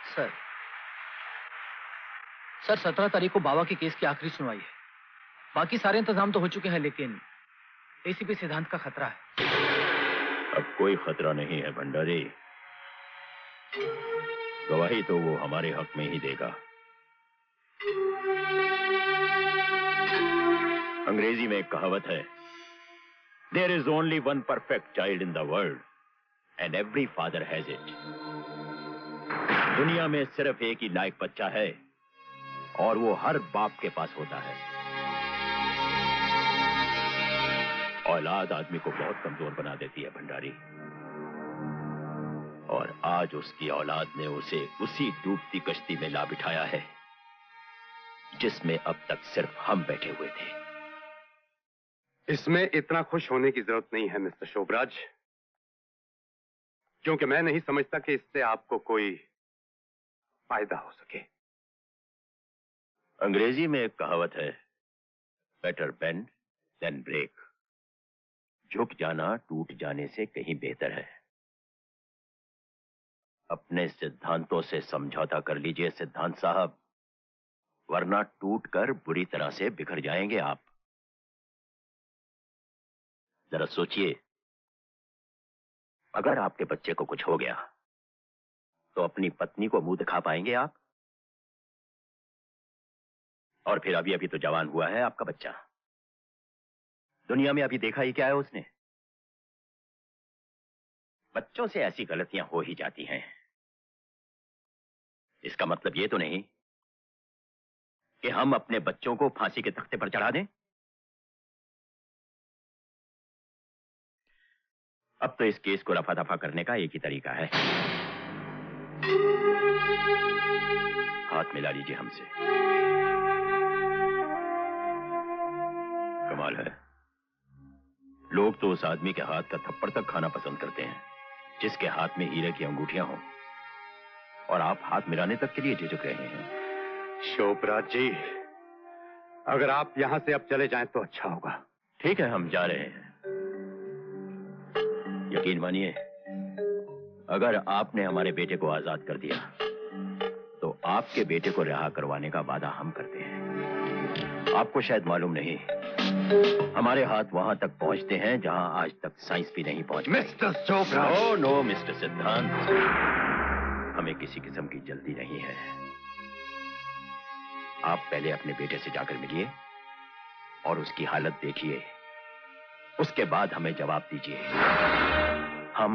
Sir sir 17 तारीख को बाबा के केस की आखिरी सुनवाई है। बाकी सारे इंतजाम तो हो चुके हैं, लेकिन एसीपी सिद्धांत का खतरा है। अब कोई खतरा नहीं है भंडारी। गवाही तो वो हमारे हक में ही देगा। अंग्रेजी में एक कहावत है, there is only one perfect child in the world and every father has it. दुनिया में सिर्फ एक ही लायक बच्चा है और वो हर बाप के पास होता है। औलाद आदमी को बहुत कमजोर बना देती है भंडारी, और आज उसकी औलाद ने उसे उसी डूबती कश्ती में ला बिठाया है जिसमें अब तक सिर्फ हम बैठे हुए थे। इसमें इतना खुश होने की जरूरत नहीं है मिस्टर शोभराज, क्योंकि मैं नहीं समझता कि इससे आपको कोई फायदा हो सके। अंग्रेजी में एक कहावत है, बेटर बेंड देन ब्रेक। झुक जाना टूट जाने से कहीं बेहतर है। अपने सिद्धांतों से समझौता कर लीजिए सिद्धांत साहब, वरना टूटकर बुरी तरह से बिखर जाएंगे आप। जरा सोचिए, अगर आपके बच्चे को कुछ हो गया तो अपनी पत्नी को मुंह दिखा पाएंगे आप? और फिर अभी अभी तो जवान हुआ है आपका बच्चा। दुनिया में अभी देखा ही क्या है उसने। बच्चों से ऐसी गलतियां हो ही जाती हैं। इसका मतलब ये तो नहीं कि हम अपने बच्चों को फांसी के तख्ते पर चढ़ा दें। अब तो इस केस को रफा दफा करने का एक ही तरीका है, हाथ मिला लीजिए हमसे। कमाल है, लोग तो उस आदमी के हाथ का थप्पड़ तक खाना पसंद करते हैं जिसके हाथ में हीरे की अंगूठियां हों, और आप हाथ मिलाने तक के लिए झिझक रहे हैं। शोभराज जी, अगर आप यहां से अब चले जाएं तो अच्छा होगा। ठीक है, हम जा रहे हैं। यकीन मानिए, अगर आपने हमारे बेटे को आजाद कर दिया तो आपके बेटे को रिहा करवाने का वादा हम करते हैं। आपको शायद मालूम नहीं, हमारे हाथ वहां तक पहुंचते हैं जहां आज तक साइंस भी नहीं पहुंच। मिस्टर शोभराज। नो मिस्टर सिद्धांत, हमें किसी किस्म की जल्दी नहीं है। आप पहले अपने बेटे से जाकर मिलिए और उसकी हालत देखिए, उसके बाद हमें जवाब दीजिए। हम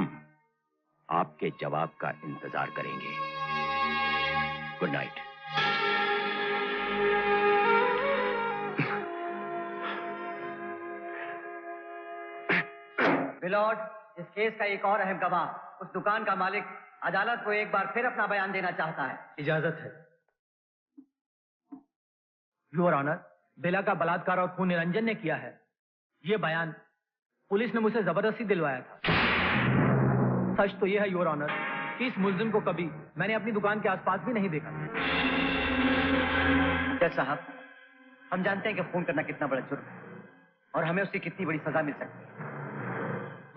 आपके जवाब का इंतजार करेंगे। Good night. मिलॉर्ड, इस केस का एक और अहम गवाह, उस दुकान का मालिक, अदालत को एक बार फिर अपना बयान देना चाहता है। इजाजत है। योर ऑनर, बेला का बलात्कार और खून निरंजन ने किया है। यह बयान पुलिस ने मुझसे जबरदस्ती दिलवाया था। सच तो यह है योर ऑनर कि इस मुल्जिम को कभी मैंने अपनी दुकान के आसपास भी नहीं देखा। जज साहब, हम जानते हैं कि खून करना कितना बड़ा जुर्म है और हमें उसकी कितनी बड़ी सजा मिल सकती है,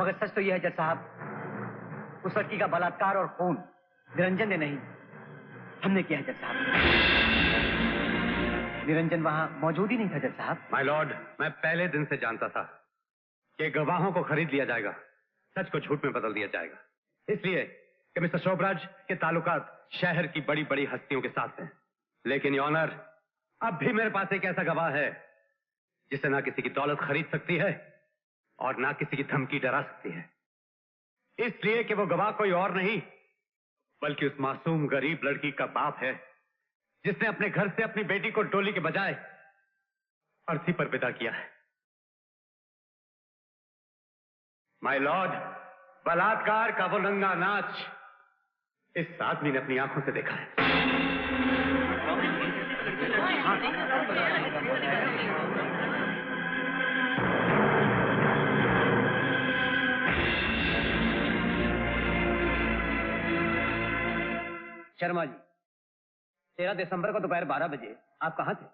मगर सच तो यह है जज साहब, उस लड़की का बलात्कार और खून निरंजन ने नहीं, हमने किया है जज साहब। निरंजन वहां मौजूद ही नहीं था जज साहब। माय लॉर्ड, मैं पहले दिन से जानता था कि गवाहों को खरीद लिया जाएगा, सच को झूठ में बदल दिया जाएगा, इसलिए कि मिस्टर शोभराज के ताल्लुकात शहर की बड़ी बड़ी हस्तियों के साथ हैं। लेकिन योर ऑनर, अब भी मेरे पास एक ऐसा गवाह है जिसे ना किसी की दौलत खरीद सकती है और ना किसी की धमकी डरा सकती है, इसलिए कि वो गवाह कोई और नहीं बल्कि उस मासूम गरीब लड़की का बाप है जिसने अपने घर से अपनी बेटी को डोली के बजाय अर्थी पर विदा किया है। माय लॉर्ड, बलात्कार का वो नंगा नाच इस आदमी ने अपनी आंखों से देखा है। शर्मा जी, 13 दिसंबर को दोपहर 12 बजे आप कहाँ थे?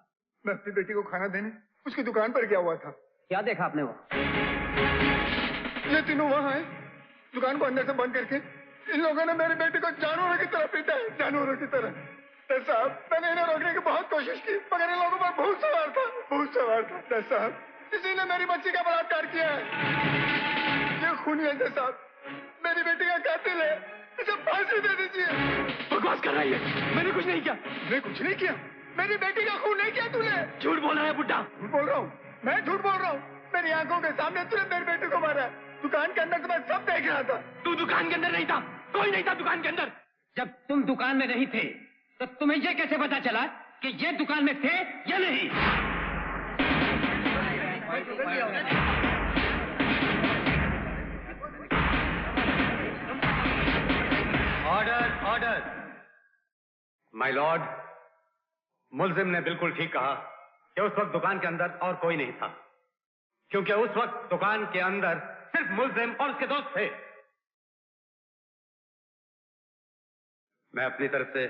मैं अपनी बेटी को खाना देने उसकी दुकान पर गया हुआ था। क्या देखा आपने वहाँ? ये तीनों वहां आए, दुकान को अंदर से बंद करके इन लोगों ने मेरे बेटे को जानवरों की तरह पीटा है, जानवरों की तरह। जज साहब, मैंने इन्हें रोकने की बहुत कोशिश की, मगर इन लोगों पर भूत सवार था, भूत सवार था। जज साहब, किसी ने मेरी बच्ची का बलात्कार किया है। ये खूनी है जज साहब, मेरी बेटी का कातिल है, इसे फांसी दे दीजिए। बकवास कर रही है, मैंने कुछ नहीं किया। मैं कुछ नहीं किया, मेरी बेटी का खून नहीं किया तूने। झूठ बोल रहा है बुड्ढा। झूठ बोल रहा हूँ, मैं झूठ बोल रहा हूँ। मेरी आंखों के सामने तूने मेरे बेटे को मारा है। दुकान के अंदर तो मैं सब देख रहा था। तू दुकान के अंदर नहीं था, कोई नहीं था दुकान के अंदर। जब तुम दुकान में नहीं थे तो तुम्हें ये कैसे पता चला कि ये दुकान में थे या नहीं? Order, order. माय लॉर्ड, मुल्जिम ने बिल्कुल ठीक कहा कि उस वक्त दुकान के अंदर और कोई नहीं था, क्योंकि उस वक्त दुकान के अंदर सिर्फ मुल्जिम और उसके दोस्त थे। मैं अपनी तरफ से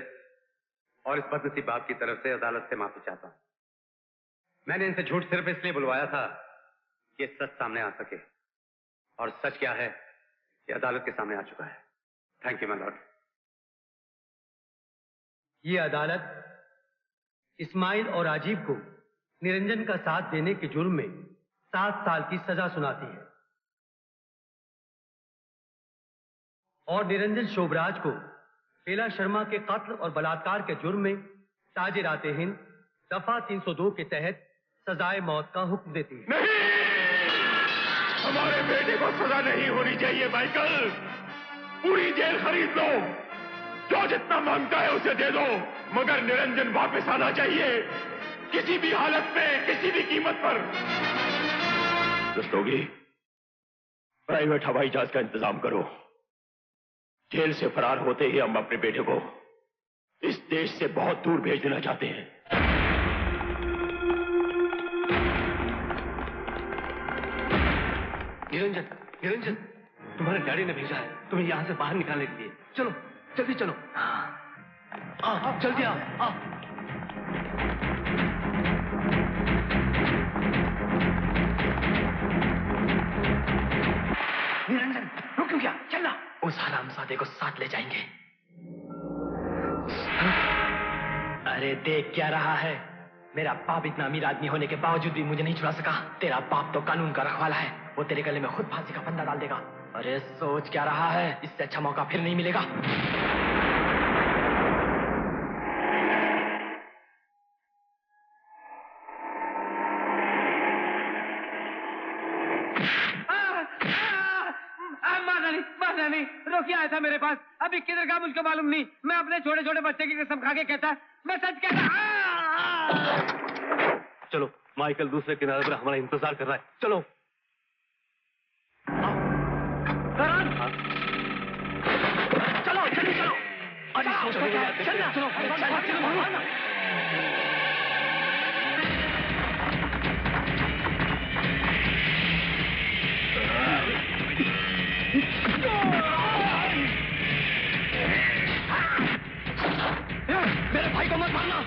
और इस बदनसीब बाप की तरफ से अदालत से माफी चाहता हूं। मैंने इनसे झूठ सिर्फ इसलिए बुलवाया था कि सच सामने आ सके, और सच क्या है ये अदालत के सामने आ चुका है। Thank you my Lord. ये अदालत इस्माइल और राजीव को निरंजन का साथ देने के जुर्म में 7 साल की सजा सुनाती है और निरंजन शोभराज को बेला शर्मा के कत्ल और बलात्कार के जुर्म में ताजिराते हिंद दफा 302 के तहत सजाए मौत का हुक्म देती है। नहीं, हमारे बेटे को सजा नहीं होनी चाहिए माइकल। पूरी जेल खरीद लो, जो जितना मांगता है उसे दे दो, मगर निरंजन वापस आना चाहिए, किसी भी हालत में, किसी भी कीमत पर। रस्तोगी, प्राइवेट हवाई जहाज का इंतजाम करो। जेल से फरार होते ही हम अपने बेटे को इस देश से बहुत दूर भेज देना चाहते हैं। निरंजन, निरंजन, तुम्हारे डैडी ने भेजा है तुम्हें यहां से बाहर निकालने के लिए। चलो, जल्दी चलो। जल्दी आओ। निरंजन, रुक क्यों गया? चलना। उस हरामजादे को साथ ले जाएंगे। अरे देख क्या रहा है, मेरा बाप इतना अमीर आदमी होने के बावजूद भी मुझे नहीं छुड़ा सका। तेरा बाप तो कानून का रखवाला है, वो तेरे गले में खुद फांसी का फंदा डाल देगा। अरे सोच क्या रहा है, इससे अच्छा मौका फिर नहीं मिलेगा। मारना नहीं, रोकिया आया था मेरे पास। अभी किधर का मुझको मालूम नहीं। मैं अपने छोटे छोटे बच्चे की कसम खा के कहता, मैं सच कहता। चलो, माइकल दूसरे किनारे पर हमारा इंतजार कर रहा है। चलो। चलो जल्दी चलो। चलो चलो। मेरे भाई को मत मारना।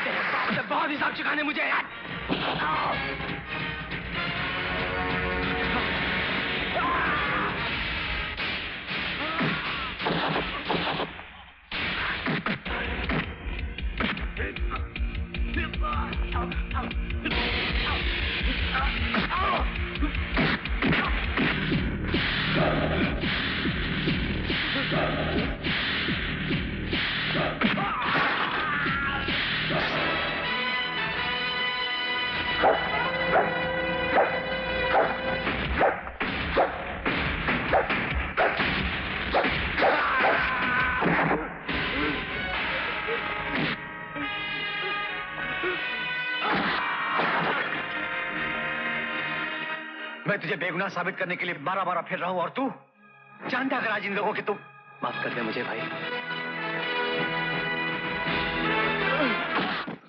तेरे बाप से बहुत हिसाब चुकाने मुझे। मैं तुझे बेगुनाह साबित करने के लिए 12 फिर रहा हूं और तू जानता अगर आज इन लोगों की तुम। माफ कर दे मुझे भाई।